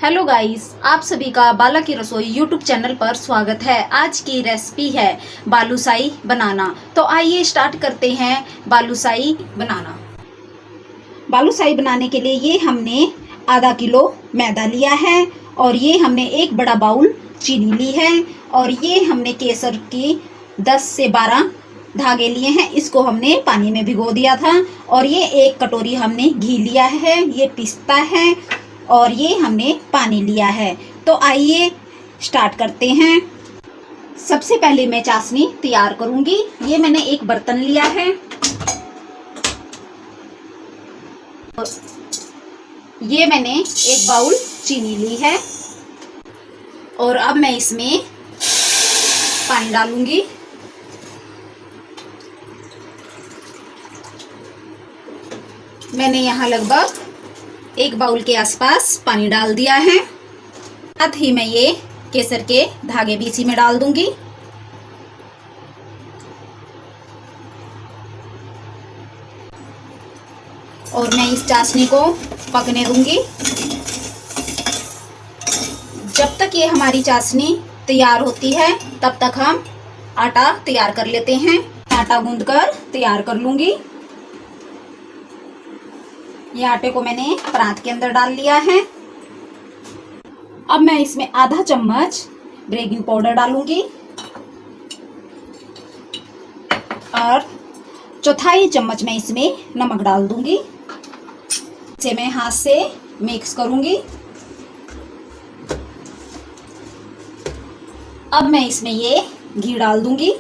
Hello guys, आप सभी का बाला की रसोई यूट्यूब चैनल पर स्वागत है। आज की रेसिपी है बालूशाही बनाना। तो आइए स्टार्ट करते हैं बालूशाही बनाना। बालूशाही बनाने के लिए ये हमने आधा किलो मैदा लिया है और ये हमने एक बड़ा बाउल चीनी ली है और ये हमने केसर की 10 से 12 धागे लिए हैं। इसको हमने पानी में भिगो दिया था और ये एक कटोरी हमने घी लिया है, ये पिस्ता है और ये हमने पानी लिया है। तो आइए स्टार्ट करते हैं। सबसे पहले मैं चाशनी तैयार करूंगी। ये मैंने एक बर्तन लिया है, ये मैंने एक बाउल चीनी ली है और अब मैं इसमें पानी डालूंगी। मैंने यहाँ लगभग एक बाउल के आसपास पानी डाल दिया है। साथ ही मैं ये केसर के धागे भी इसी में डाल दूंगी और मैं इस चाशनी को पकने दूंगी। जब तक ये हमारी चाशनी तैयार होती है तब तक हम आटा तैयार कर लेते हैं। आटा गूंदकर तैयार कर लूंगी। ये आटे को मैंने परात के अंदर डाल लिया है। अब मैं इसमें आधा चम्मच बेकिंग पाउडर डालूंगी और चौथाई चम्मच मैं इसमें नमक डाल दूंगी। इसे मैं हाथ से मिक्स करूंगी। अब मैं इसमें ये घी डाल दूंगी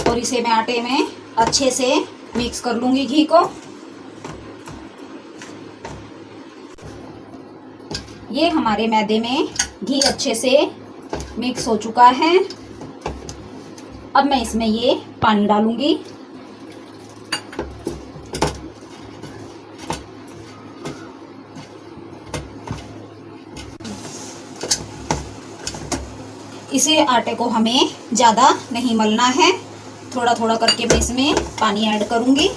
और इसे मैं आटे में अच्छे से मिक्स कर लूंगी घी को। ये हमारे मैदे में घी अच्छे से मिक्स हो चुका है। अब मैं इसमें ये पानी डालूंगी। इसे आटे को हमें ज़्यादा नहीं मलना है, थोड़ा थोड़ा करके मैं इसमें पानी ऐड करूंगी।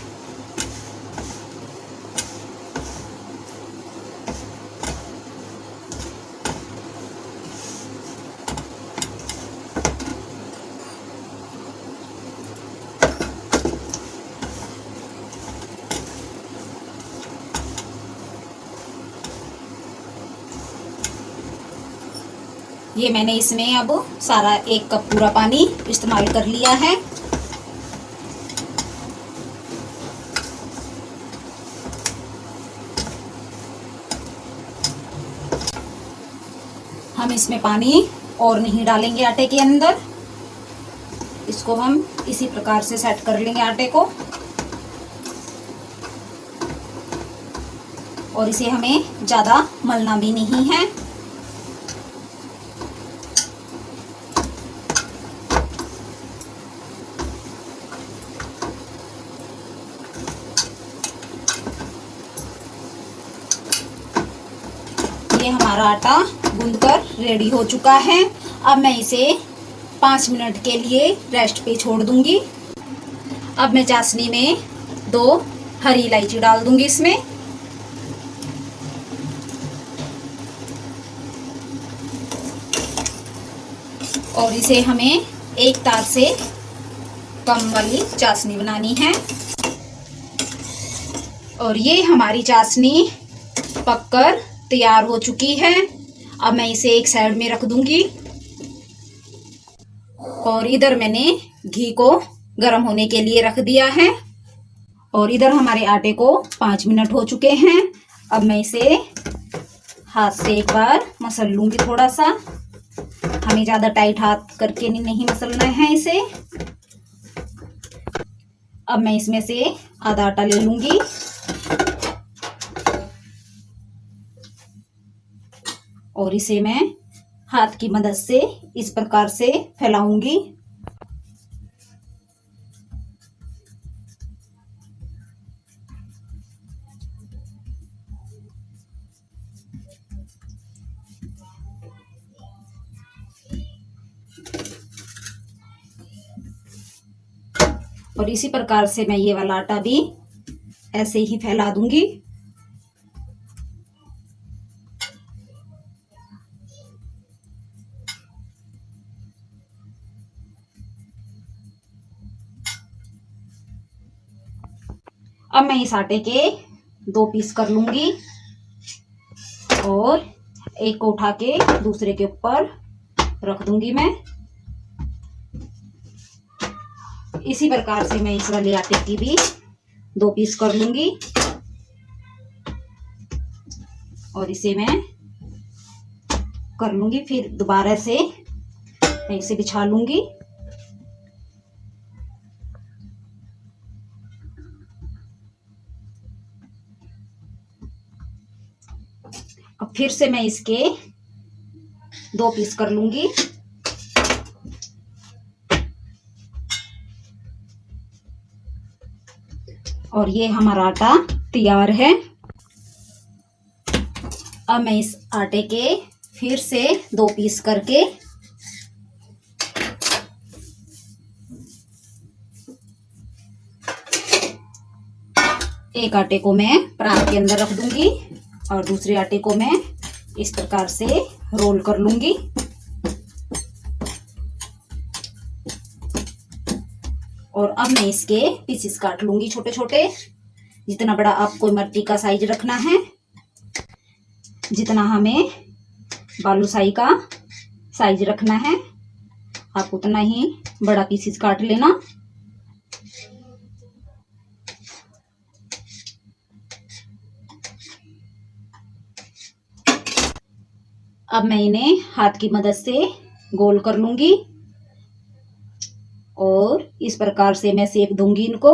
ये मैंने इसमें अब सारा 1 कप पूरा पानी इस्तेमाल कर लिया है। हम इसमें पानी और नहीं डालेंगे आटे के अंदर। इसको हम इसी प्रकार से सेट कर लेंगे आटे को और इसे हमें ज़्यादा मलना भी नहीं है। ये हमारा आटा गूंदकर रेडी हो चुका है। अब मैं इसे 5 मिनट के लिए रेस्ट पे छोड़ दूंगी। अब मैं चाशनी में 2 हरी इलायची डाल दूंगी इसमें और इसे हमें 1 तार से कम वाली चाशनी बनानी है। और ये हमारी चाशनी पककर तैयार हो चुकी है। अब मैं इसे एक साइड में रख दूंगी और इधर मैंने घी को गर्म होने के लिए रख दिया है और इधर हमारे आटे को 5 मिनट हो चुके हैं। अब मैं इसे हाथ से एक बार मसल लूंगी थोड़ा सा। हमें ज़्यादा टाइट हाथ करके नहीं मसलना है इसे। अब मैं इसमें से आधा आटा ले लूंगी और इसे मैं हाथ की मदद से इस प्रकार से फैलाऊंगी। और इसी प्रकार से मैं ये वाला आटा भी ऐसे ही फैला दूंगी। अब मैं इस आटे के 2 पीस कर लूंगी और एक को उठा के दूसरे के ऊपर रख दूंगी मैं। इसी प्रकार से मैं इस वाले आटे की भी 2 पीस कर लूंगी और इसे मैं कर लूंगी। फिर दोबारा से मैं इसे बिछा लूंगी। अब फिर से मैं इसके 2 पीस कर लूंगी और ये हमारा आटा तैयार है। अब मैं इस आटे के फिर से 2 पीस करके एक आटे को मैं परात के अंदर रख दूंगी और दूसरे आटे को मैं इस प्रकार से रोल कर लूंगी। और अब मैं इसके पीसेस काट लूंगी छोटे छोटे। जितना बड़ा आपको इमरती का साइज रखना है, जितना हमें बालूशाही का साइज रखना है, आप उतना ही बड़ा पीसेस काट लेना। अब मैं इन्हें हाथ की मदद से गोल कर लूंगी और इस प्रकार से मैं सेक दूंगी इनको।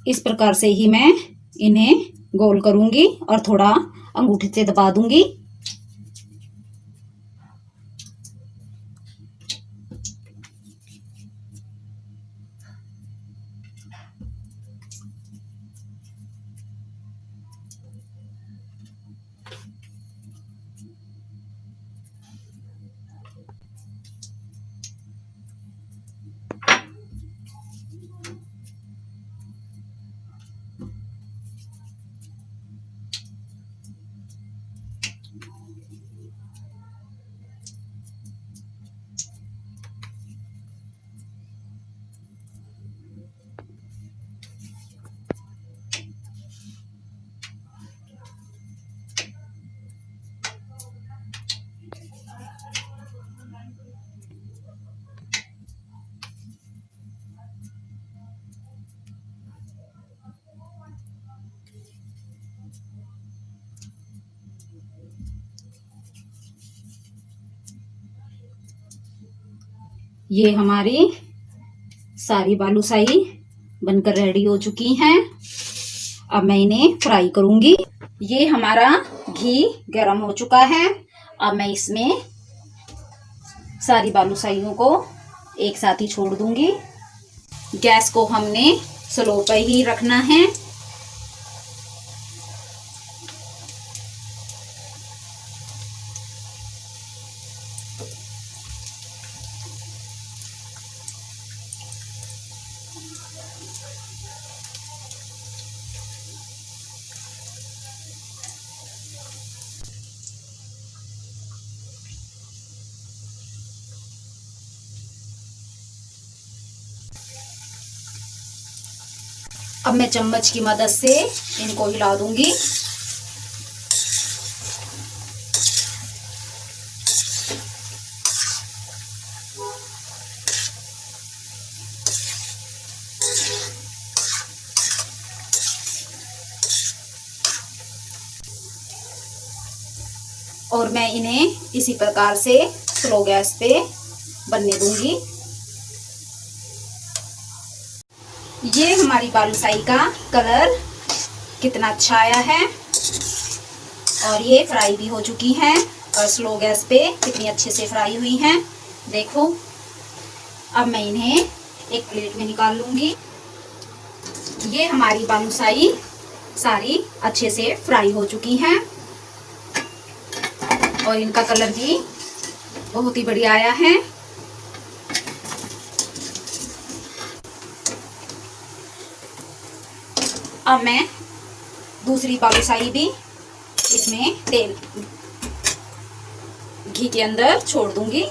इस प्रकार से ही मैं इन्हें गोल करूंगी और थोड़ा अंगूठे से दबा दूंगी। ये हमारी सारी बालूशाही बनकर रेडी हो चुकी हैं। अब मैं इन्हें फ्राई करूंगी। ये हमारा घी गरम हो चुका है। अब मैं इसमें सारी बालूशाहियों को एक साथ ही छोड़ दूंगी। गैस को हमने स्लो पर ही रखना है। अब मैं चम्मच की मदद से इनको हिला दूंगी। और मैं इन्हें इसी प्रकार से स्लो गैस पे बनने दूंगी। ये हमारी बालूशाही का कलर कितना अच्छा आया है और ये फ्राई भी हो चुकी हैं और स्लो गैस पे कितनी अच्छे से फ्राई हुई हैं, देखो। अब मैं इन्हें एक प्लेट में निकाल लूंगी। ये हमारी बालूशाही सारी अच्छे से फ्राई हो चुकी हैं और इनका कलर भी बहुत ही बढ़िया आया है। अब मैं दूसरी बालूशाही भी इसमें तेल घी के अंदर छोड़ दूंगी।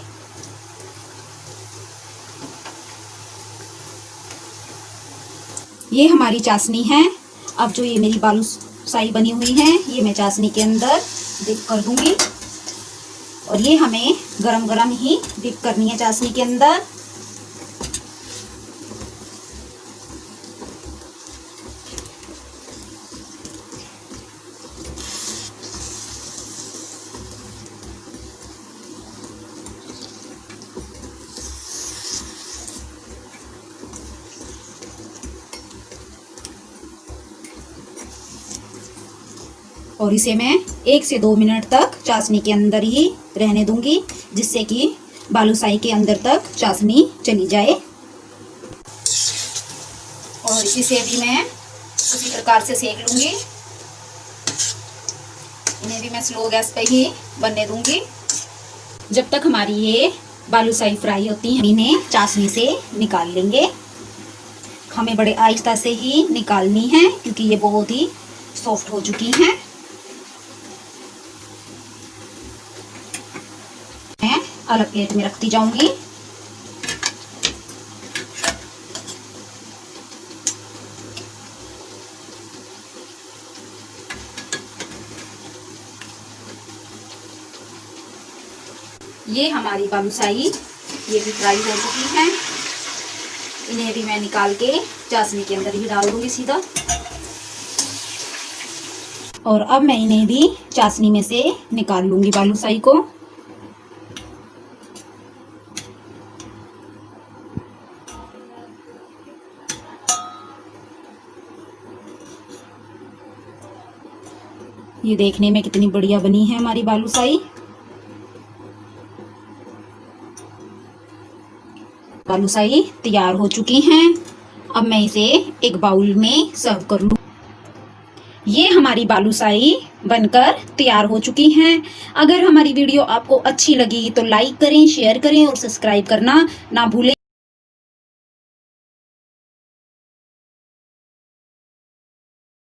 ये हमारी चाशनी है। अब जो ये मेरी बालूशाही बनी हुई है, ये मैं चाशनी के अंदर डिप कर दूंगी। और ये हमें गरम गरम ही डिप करनी है चाशनी के अंदर। और इसे मैं 1 से 2 मिनट तक चाशनी के अंदर ही रहने दूंगी, जिससे कि बालूशाही के अंदर तक चाशनी चली जाए। और इसे भी मैं उसी प्रकार से सेक लूंगी। इन्हें भी मैं स्लो गैस पे ही बनने दूंगी। जब तक हमारी ये बालूशाही फ्राई होती है, इन्हें चाशनी से निकाल लेंगे। हमें बड़े आहिस्ता से ही निकालनी है, क्योंकि ये बहुत ही सॉफ्ट हो चुकी हैं। मैं अलग प्लेट में रखती जाऊंगी। ये हमारी बालूशाही ये भी फ्राई हो चुकी हैं। इन्हें भी मैं निकाल के चाशनी के अंदर ही डाल दूंगी सीधा। और अब मैं इन्हें भी चाशनी में से निकाल लूंगी बालूशाही को। ये देखने में कितनी बढ़िया बनी है हमारी बालूशाही। बालूशाही तैयार हो चुकी हैं। अब मैं इसे एक बाउल में सर्व कर लूँ। ये हमारी बालूशाही बनकर तैयार हो चुकी हैं। अगर हमारी वीडियो आपको अच्छी लगी तो लाइक करें, शेयर करें और सब्सक्राइब करना ना भूलें।